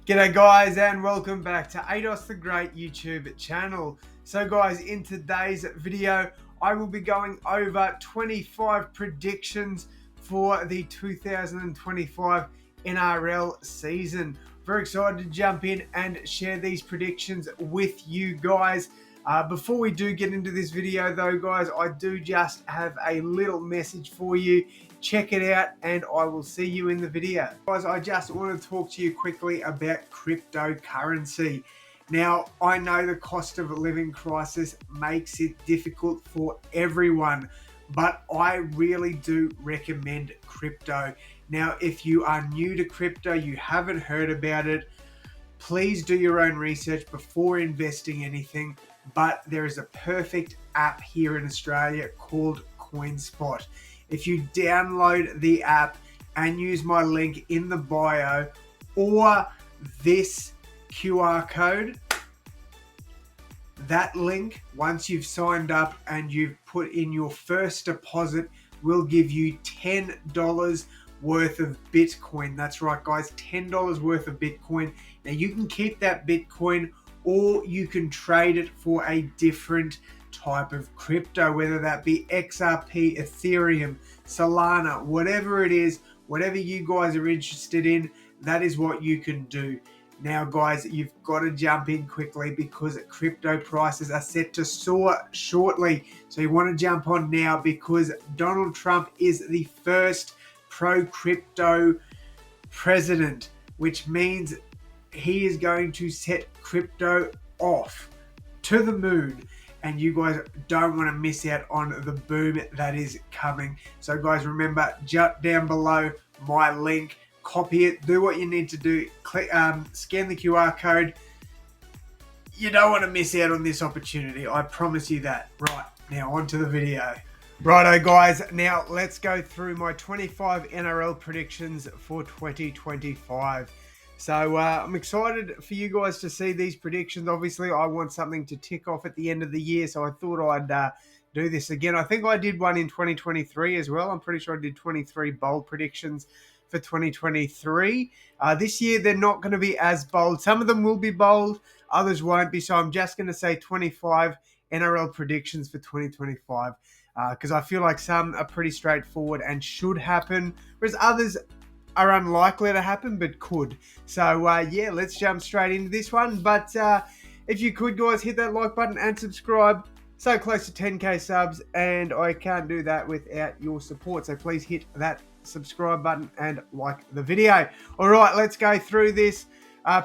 G'day guys and welcome back to AdosTheGreat YouTube channel. So guys, in today's video, I will be going over 25 predictions for the 2025 NRL season. Very excited to jump in and share these predictions with you guys. Before we do get into this video though guys, I do just have a little message for you. Check it out and I will see you in the video. Guys, I just want to talk to you quickly about cryptocurrency. Now, I know the cost of living crisis makes it difficult for everyone, but I really do recommend crypto. Now, if you are new to crypto, you haven't heard about it, please do your own research before investing anything. But there is a perfect app here in Australia called CoinSpot. If you download the app and use my link in the bio or this QR code, that link, once you've signed up and you've put in your first deposit, will give you $10 worth of Bitcoin. That's right, guys, $10 worth of Bitcoin. Now, you can keep that Bitcoin or you can trade it for a different type of crypto, whether that be XRP, Ethereum, Solana, whatever it is, whatever you guys are interested in, that is what you can do. Now guys, you've got to jump in quickly because crypto prices are set to soar shortly. So you want to jump on now because Donald Trump is the first pro-crypto president, which means he is going to set crypto off to the moon. And you guys don't want to miss out on the boom that is coming. So guys, remember, jump down below my link, copy it, do what you need to do, click, scan the QR code. You don't want to miss out on this opportunity. I promise you that. Right, now on to the video. Righto guys, now let's go through my 25 NRL predictions for 2025. So I'm excited for you guys to see these predictions. Obviously, I want something to tick off at the end of the year, so I thought I'd do this again. I think I did one in 2023 as well. I'm pretty sure I did 23 bold predictions for 2023. This year, they're not going to be as bold. Some of them will be bold, others won't be. So I'm just going to say 25 NRL predictions for 2025 because I feel like some are pretty straightforward and should happen, whereas others are unlikely to happen but could. So yeah, let's jump straight into this one. But if you could guys, hit that like button and subscribe. So close to 10k subs and I can't do that without your support, so please hit that subscribe button and like the video. All right, let's go through this.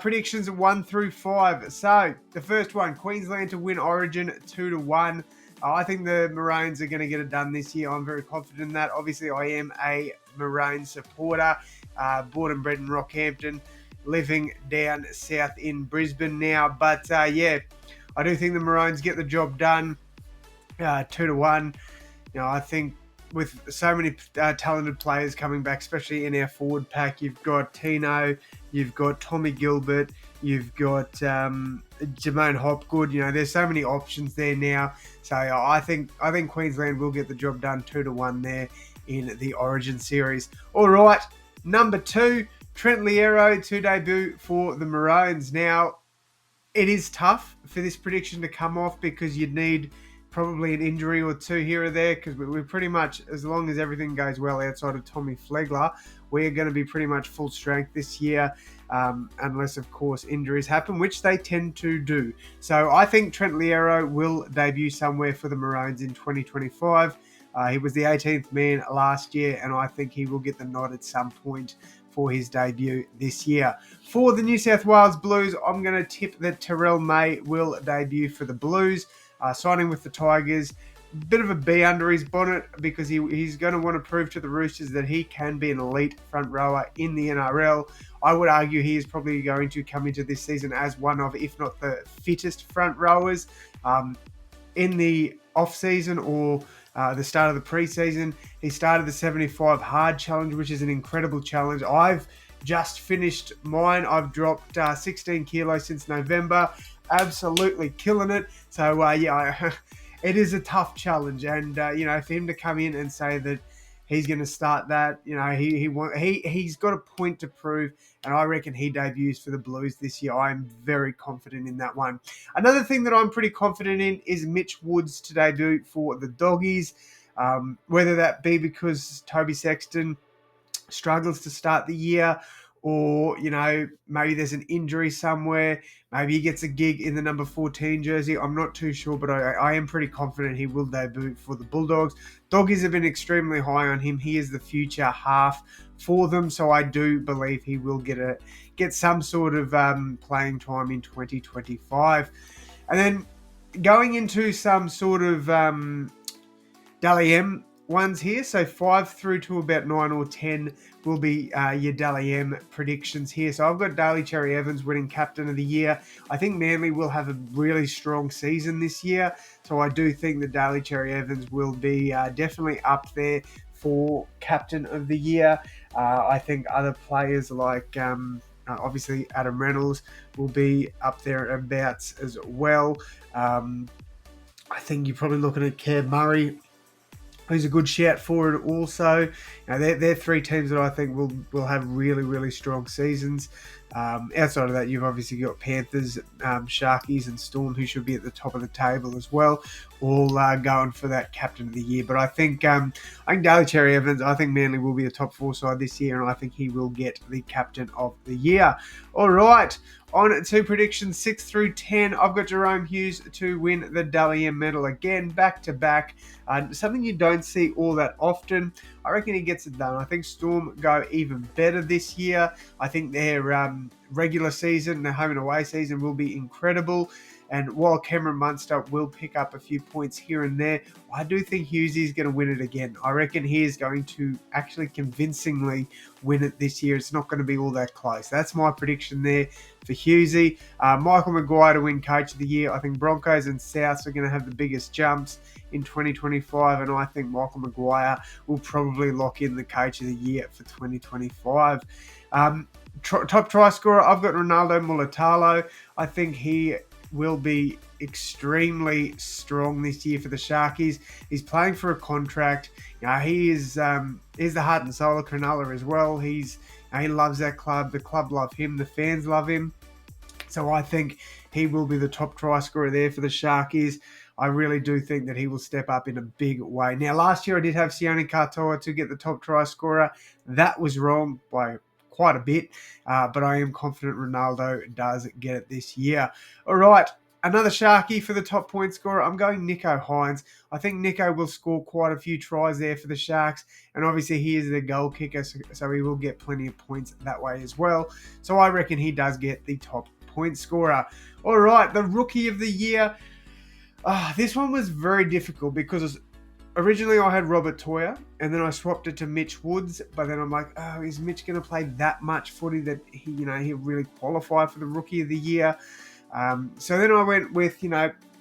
Predictions 1 through 5. So the first one, Queensland to win Origin 2-1. I think the Maroons are going to get it done this year. I'm very confident in that. Obviously, I am a Maroon supporter, born and bred in Rockhampton, living down south in Brisbane now. But yeah, I do think the Maroons get the job done 2-1. You know, I think with so many talented players coming back, especially in our forward pack, you've got Tino, you've got Tommy Gilbert, you've got Jermaine Hopgood. You know, there's so many options there now. So I think Queensland will get the job done 2-1 there in the Origin series. All right, number 2, Trent Loiero to debut for the Maroons. Now, it is tough for this prediction to come off because you'd need probably an injury or two here or there, because we're pretty much, as long as everything goes well outside of Tommy Flegler, we're going to be pretty much full strength this year, unless, of course, injuries happen, which they tend to do. So I think Trent Loiero will debut somewhere for the Maroons in 2025. He was the 18th man last year, and I think he will get the nod at some point for his debut this year. For the New South Wales Blues, I'm going to tip that Terrell May will debut for the Blues. Signing with the Tigers, bit of a B under his bonnet because he's going to want to prove to the Roosters that he can be an elite front rower in the NRL. I would argue he is probably going to come into this season as one of, if not the fittest front rowers in the off-season or the start of the pre-season. He started the 75 hard challenge, which is an incredible challenge. I've just finished mine. I've dropped 16 kilos since November. Absolutely killing it. So yeah, it is a tough challenge, and you know, for him to come in and say that he's going to start that. He's got a point to prove, and I reckon he debuts for the Blues this year. I'm very confident in that one. Another thing that I'm pretty confident in is Mitch Woods to debut for the Doggies, whether that be because Toby Sexton struggles to start the year, or maybe there's an injury somewhere, maybe he gets a gig in the number 14 jersey. I'm not too sure, but I am pretty confident he will debut for the Bulldogs. Doggies have been extremely high on him. He is the future half for them, so I do believe he will get some sort of playing time in 2025. And then going into some sort of Dally M ones here. So 5 through to about 9 or 10 will be your Dally M predictions here. So I've got Daly Cherry Evans winning Captain of the Year. I think Manly will have a really strong season this year. So I do think that Daly Cherry Evans will be definitely up there for Captain of the Year. I think other players like obviously Adam Reynolds will be up there and abouts as well. I think you're probably looking at Kev Murray, who's a good shout for it also. They're three teams that I think will have really, really strong seasons. Outside of that, you've obviously got Panthers, Sharkies and Storm, who should be at the top of the table as well, all going for that Captain of the Year. But I think Daly Cherry Evans, I think Manly will be a top 4 side this year, and I think he will get the Captain of the Year. All right. On to predictions 6 through 10, I've got Jerome Hughes to win the Dally M medal again, back to back. Something you don't see all that often. I reckon he gets it done. I think Storm go even better this year. I think their regular season, their home and away season will be incredible. And while Cameron Munster will pick up a few points here and there, I do think Hughesy is going to win it again. I reckon he is going to actually convincingly win it this year. It's not going to be all that close. That's my prediction there for Hughesy. Michael Maguire to win Coach of the Year. I think Broncos and Souths are going to have the biggest jumps in 2025, and I think Michael Maguire will probably lock in the Coach of the Year for 2025. Top try scorer, I've got Ronaldo Mulatalo. I think he will be extremely strong this year for the Sharkies. He's playing for a contract. He's the heart and soul of Cronulla as well. He loves that club. The club love him. The fans love him. So I think he will be the top try scorer there for the Sharkies. I really do think that he will step up in a big way. Now, last year I did have Sione Katoa to get the top try scorer. That was wrong by quite a bit, but I am confident Ronaldo does get it this year. All right, another Sharky for the top point scorer. I'm going Nico Hines. I think Nico will score quite a few tries there for the Sharks, and obviously he is the goal kicker, so he will get plenty of points that way as well. So I reckon he does get the top point scorer. All right, the Rookie of the Year. This one was very difficult because originally I had Robert Toya, and then I swapped it to Mitch Woods, but then I'm like, is Mitch going to play that much footy that he'll really qualify for the Rookie of the Year? So then I went with,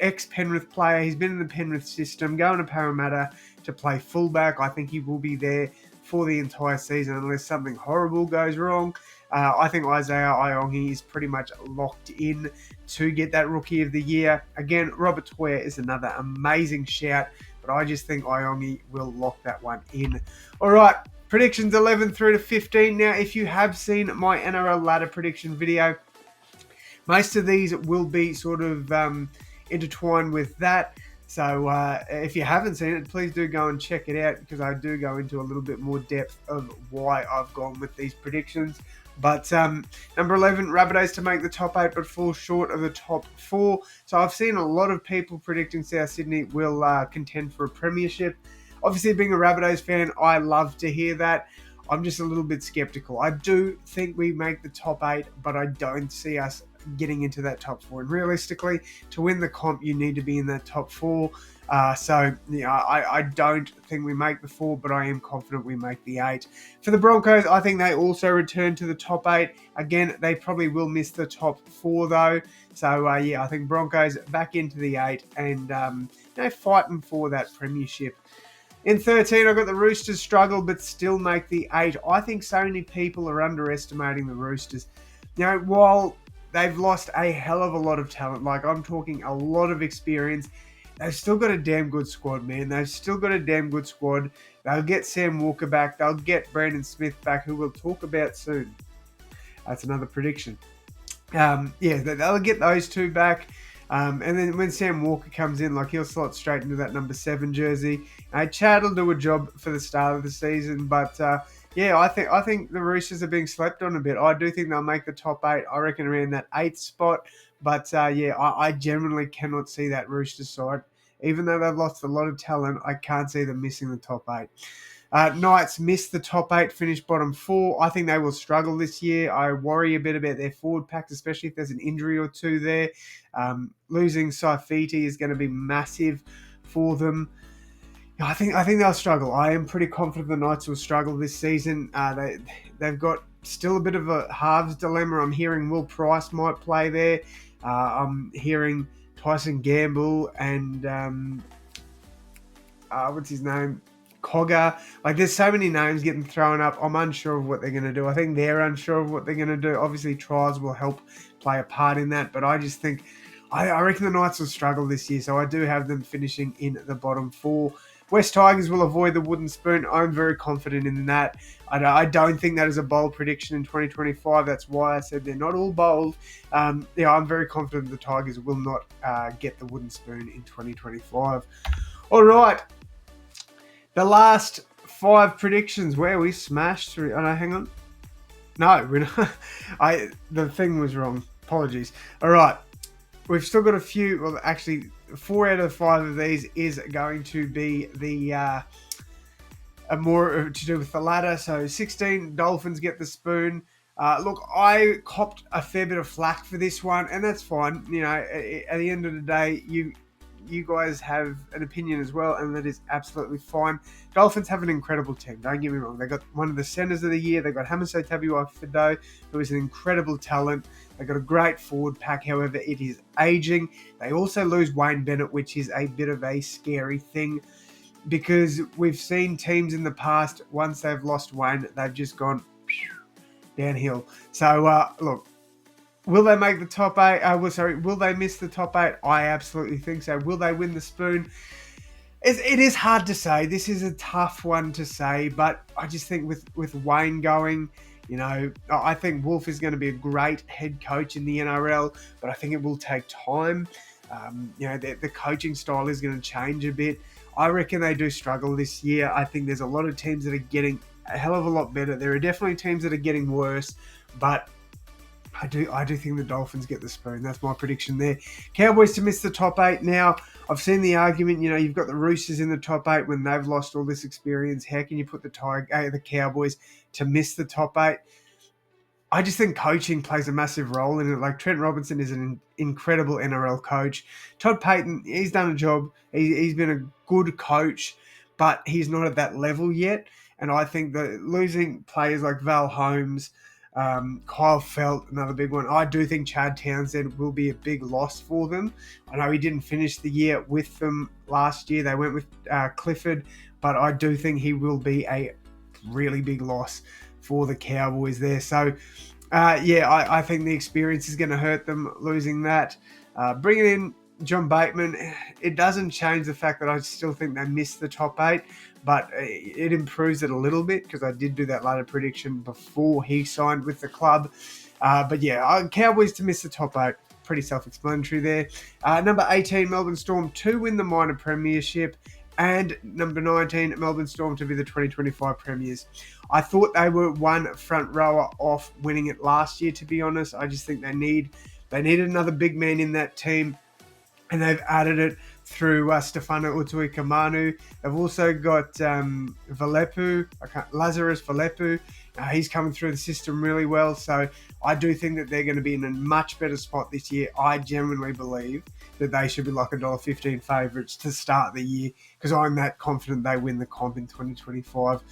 ex-Penrith player. He's been in the Penrith system, going to Parramatta to play fullback. I think he will be there for the entire season unless something horrible goes wrong. I think Isaiah Iongi is pretty much locked in to get that Rookie of the Year. Again, Robert Toya is another amazing shout, but I just think Iongi will lock that one in. All right, predictions 11 through to 15. Now, if you have seen my NRL ladder prediction video, most of these will be sort of intertwined with that. So if you haven't seen it, please do go and check it out, because I do go into a little bit more depth of why I've gone with these predictions. But number 11, Rabbitohs to make the top 8 but fall short of the top 4. So I've seen a lot of people predicting South Sydney will contend for a premiership. Obviously, being a Rabbitohs fan, I love to hear that. I'm just a little bit skeptical. I do think we make the top 8, but I don't see us getting into that top 4. And realistically, to win the comp, you need to be in that top 4. I don't think we make the 4, but I am confident we make the 8. For the Broncos, I think they also return to the top 8. Again, they probably will miss the top 4 though. So I think Broncos back into the 8 and fighting for that premiership. In 13, I've got the Roosters struggle but still make the 8. I think so many people are underestimating the Roosters. While they've lost a hell of a lot of talent, like I'm talking a lot of experience, they've still got a damn good squad, man. They've still got a damn good squad. They'll get Sam Walker back. They'll get Brandon Smith back, who we'll talk about soon. That's another prediction. They'll get those two back. And then when Sam Walker comes in, like, he'll slot straight into that number 7 jersey. Chad will do a job for the start of the season, but I think the Roosters are being slept on a bit. I do think they'll make the top 8. I reckon around that 8th spot. But I generally cannot see that Roosters side. Even though they've lost a lot of talent, I can't see them missing the top 8. Knights missed the top 8, finished bottom 4. I think they will struggle this year. I worry a bit about their forward packs, especially if there's an injury or two there. Losing Saifiti is going to be massive for them. I think they'll struggle. I am pretty confident the Knights will struggle this season. They've got still a bit of a halves dilemma. I'm hearing Will Price might play there. I'm hearing Tyson Gamble and what's his name? Cogger. Like, there's so many names getting thrown up. I'm unsure of what they're going to do. I think they're unsure of what they're going to do. Obviously, trials will help play a part in that, but I just think I reckon the Knights will struggle this year, so I do have them finishing in the bottom 4. West Tigers will avoid the wooden spoon. I'm very confident in that. I don't think that is a bold prediction in 2025. That's why I said they're not all bold. I'm very confident the Tigers will not get the wooden spoon in 2025. All right. The last 5 predictions where we smashed through. Oh, no, hang on. No, we're not. The thing was wrong. Apologies. All right. We've still got a few. Well, actually, 4 out of 5 of these is going to be the more to do with the ladder. So 16 Dolphins get the spoon. Look, I copped a fair bit of flack for this one, and that's fine. You know, at the end of the day, you guys have an opinion as well, and that is absolutely fine. Dolphins have an incredible team, don't get me wrong. They got one of the centers of the year. They got Hamiso Tabuai-Fidow, who is an incredible talent. They got a great forward pack, however, it is aging. They also lose Wayne Bennett, which is a bit of a scary thing, because we've seen teams in the past, once they've lost Wayne, they've just gone downhill. So, look, will they make the top 8? Will they miss the top 8? I absolutely think so. Will they win the spoon? It is hard to say. This is a tough one to say, but I just think with Wayne going, you know, I think Wolf is going to be a great head coach in the NRL, but I think it will take time. The coaching style is going to change a bit. I reckon they do struggle this year. I think there's a lot of teams that are getting a hell of a lot better. There are definitely teams that are getting worse, but I do think the Dolphins get the spoon. That's my prediction there. Cowboys to miss the top 8. Now, I've seen the argument, you know, you've got the Roosters in the top 8 when they've lost all this experience. How can you put the Cowboys to miss the top 8? I just think coaching plays a massive role in it. Like, Trent Robinson is an incredible NRL coach. Todd Payton, he's done a job. He's been a good coach, but he's not at that level yet. And I think that losing players like Val Holmes, Kyle Felt, another big one. I do think Chad Townsend will be a big loss for them. I know he didn't finish the year with them last year. They went with Clifford, but I do think he will be a really big loss for the Cowboys there. So, I think the experience is going to hurt them losing that. Bringing in John Bateman, it doesn't change the fact that I still think they missed the top 8, but it improves it a little bit because I did do that ladder prediction before he signed with the club. Cowboys to miss the top 8, pretty self-explanatory there. Number 18, Melbourne Storm to win the minor premiership, and number 19, Melbourne Storm to be the 2025 premiers. I thought they were one front rower off winning it last year, to be honest. I just think they needed another big man in that team, and they've added it through Stefano Utuikamanu. They've also got Lazarus Valepu. He's coming through the system really well, so I do think that they're going to be in a much better spot this year. I genuinely believe that they should be like $1.15 favourites to start the year, because I'm that confident they win the comp in 2025.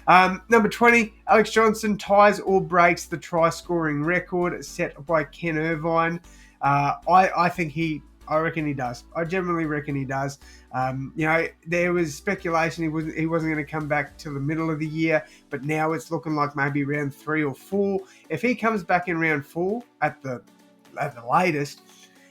Number 20, Alex Johnson ties or breaks the try-scoring record set by Ken Irvine. I reckon he does. I generally reckon he does. There was speculation he wasn't going to come back till the middle of the year, but now it's looking like maybe round 3 or 4. If he comes back in round 4 at the latest,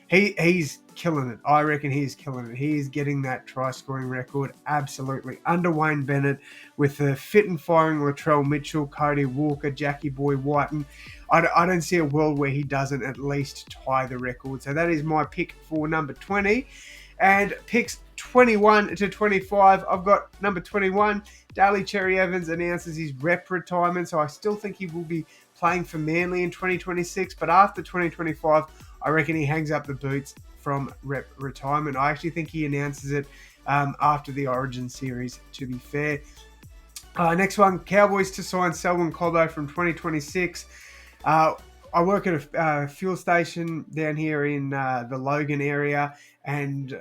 he's killing it. I reckon he's killing it. He is getting that try scoring record absolutely under Wayne Bennett, with the fit and firing Latrell Mitchell, Cody Walker, Jackie Boy Whiten. I don't see a world where he doesn't at least tie the record. So that is my pick for number 20. And picks 21 to 25, I've got number 21, Daly Cherry Evans announces his rep retirement. So I still think he will be playing for Manly in 2026. But after 2025, I reckon he hangs up the boots from rep retirement. I actually think he announces it after the Origin series, to be fair. Next one, Cowboys to sign Selwyn Cobbo from 2026. I work at a fuel station down here in the Logan area, and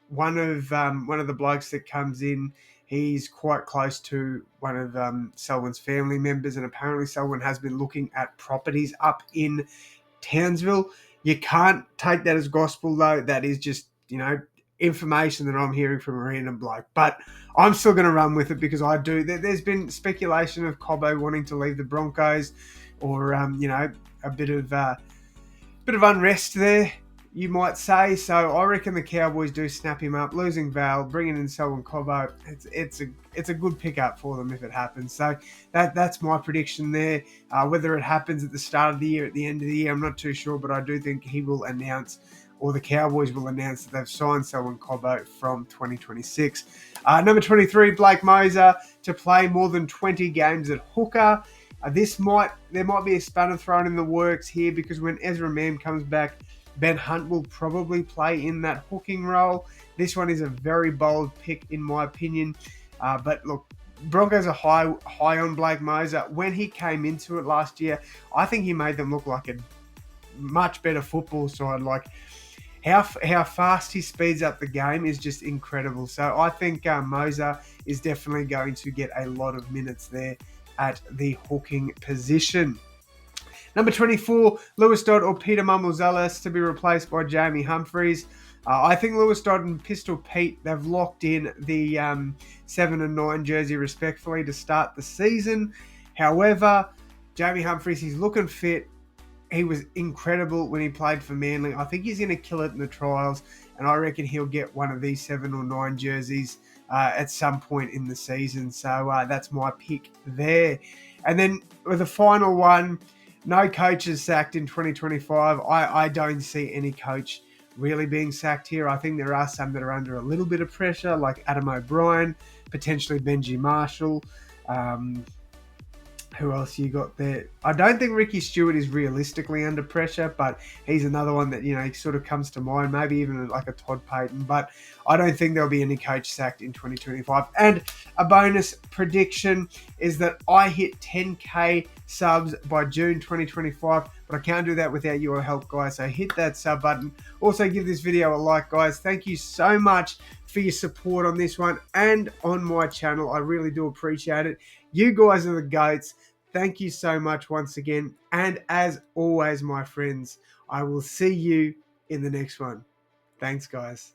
one of the blokes that comes in, he's quite close to one of Selwyn's family members, and apparently Selwyn has been looking at properties up in Townsville. You can't take that as gospel, though. That is just, information that I'm hearing from a random bloke. But I'm still going to run with it because I do. There's been speculation of Cobbo wanting to leave the Broncos, or a bit of unrest there, you might say. So I reckon the Cowboys do snap him up, losing Val, bringing in Selwyn Cobbo. It's a good pickup for them if it happens. So that's my prediction there. Whether it happens at the start of the year, at the end of the year, I'm not too sure, but I do think he will announce, or the Cowboys will announce, that they've signed Selwyn Cobbo from 2026. Number 23, Blake Moser to play more than 20 games at hooker. There might be a spanner thrown in the works here, because when Ezra Mam comes back, Ben Hunt will probably play in that hooking role. This one is a very bold pick in my opinion. But look, Broncos are high on Blake Moser. When he came into it last year, I think he made them look like a much better football side. Like how fast he speeds up the game is just incredible. So I think Moser is definitely going to get a lot of minutes there at the hooking position. Number 24, Lewis Dodd or Peter Mumble-Zealous to be replaced by Jamie Humphries. I think Lewis Dodd and Pistol Pete, they've locked in the 7 and 9 jersey respectfully to start the season. However, Jamie Humphries, he's looking fit. He was incredible when he played for Manly. I think he's going to kill it in the trials, and I reckon he'll get one of these 7 or 9 jerseys at some point in the season. So that's my pick there. And then with the final one, no coaches sacked in 2025. I don't see any coach really being sacked here. I think there are some that are under a little bit of pressure, like Adam O'Brien, potentially Benji Marshall. Who else you got there? I don't think Ricky Stewart is realistically under pressure, but he's another one that, he sort of comes to mind, maybe even like a Todd Payton. But I don't think there'll be any coach sacked in 2025. And a bonus prediction is that I hit 10K subs by June 2025, but I can't do that without your help, guys. So hit that sub button. Also, give this video a like, guys. Thank you so much for your support on this one and on my channel. I really do appreciate it. You guys are the GOATs. Thank you so much once again. And as always, my friends, I will see you in the next one. Thanks, guys.